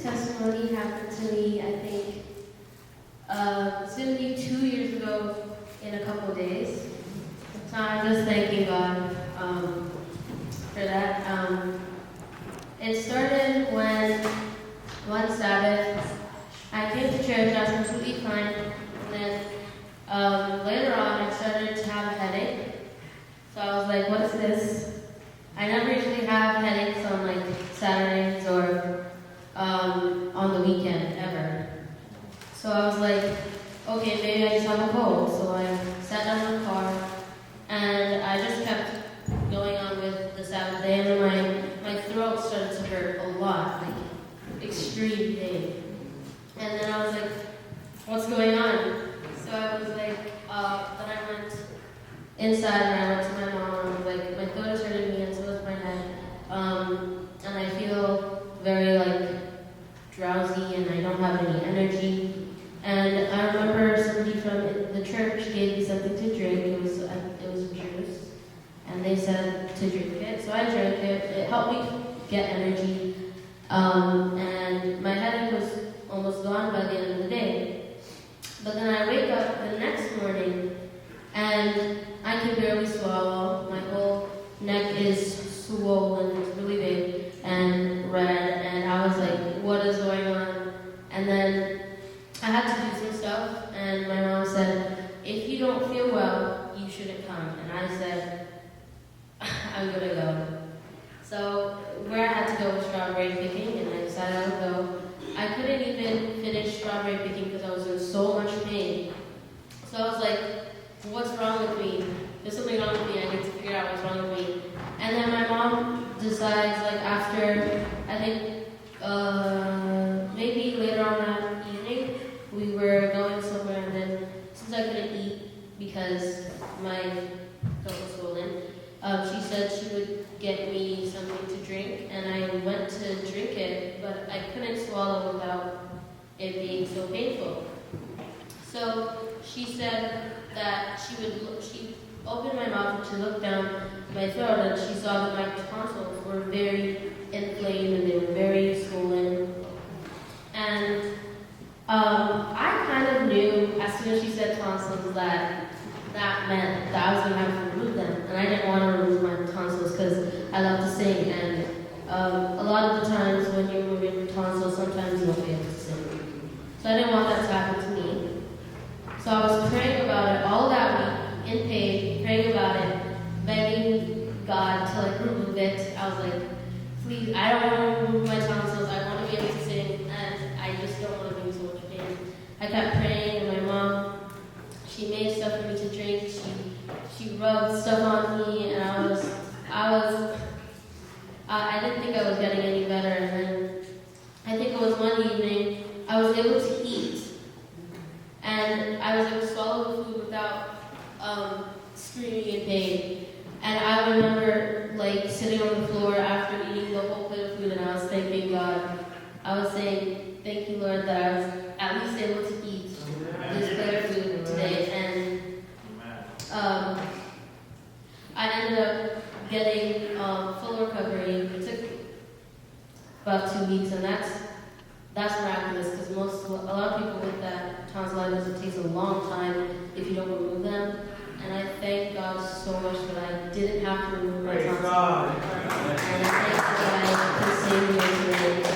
testimony happened to me, I think, it's going to be 2 years ago in a couple days. So I'm just thanking God for that. It started when one Sabbath I came to church, I was completely fine, and then later on I started to have a headache. So I was like, what is this? I never usually have headaches on like Saturdays or on the weekend, ever. So I was like, okay, maybe I just have a cold. So I sat down in the car, and I just kept going on with the Sabbath day, and then my throat started to hurt a lot, like extreme pain. And then I was like, what's going on? So I was like, then I went inside and I went to my mom, and I was like, my throat is hurting me and so is my head. And I feel very like drowsy and I don't have any energy. And I remember somebody from the church gave me something to drink. It was juice. And they said to drink it. So I drank it. It helped me get energy. And my headache was almost gone by the end of the day. But then I wake up the next morning and I can barely swallow. My whole neck is swollen, it's really big and red, and I was like, what is going on? And then I had to do some stuff, and my mom said, if you don't feel well, you shouldn't come. And I said, I'm gonna go. So where I had to go was strawberry picking, and I decided I would go. I couldn't even finish strawberry picking because I was in so much pain. So I was like, what's wrong with me? There's something wrong with me. I need to figure out what's wrong with me. And then my mom decides, like after, I think, maybe later on that evening, we were going somewhere, and then since I couldn't eat because my throat was swollen, she said she would get me something to drink, and I went to drink it, but I couldn't swallow without it being so painful. So she said that she opened my mouth and she looked down my throat, and she saw that my tonsils were very inflamed and they were very swollen. And I kind of knew as soon as she said tonsils that meant that I was going to have to remove them. And I didn't want to remove my tonsils because I love to sing. And a lot of the times when you're removing your tonsils, sometimes you won't be able to sing. So I didn't want that to happen to me. So I was praying about it all that week, in pain, praying about it, begging God to like remove it. I was like, please, I don't want to remove my tonsils. I want to be able to sing, and I just don't want to be in so much pain. I kept praying, and my mom, she made stuff for me to drink. She rubbed stuff on me, and I didn't think I was getting any better. And then I think it was one evening I was able to eat, and I was able to swallow the food without screaming in pain. And I remember like sitting on the floor after eating the whole plate of food, and I was thanking God. I was saying, thank you, Lord, that I was at least able to eat this plate of food today. And I ended up getting full recovery. It took about 2 weeks, and that's miraculous because a lot of people with that tonsillitis, it takes a long time if you don't remove them. And I thank God so much that I didn't have to remove my tonsils. And I thank God that I can sing here today.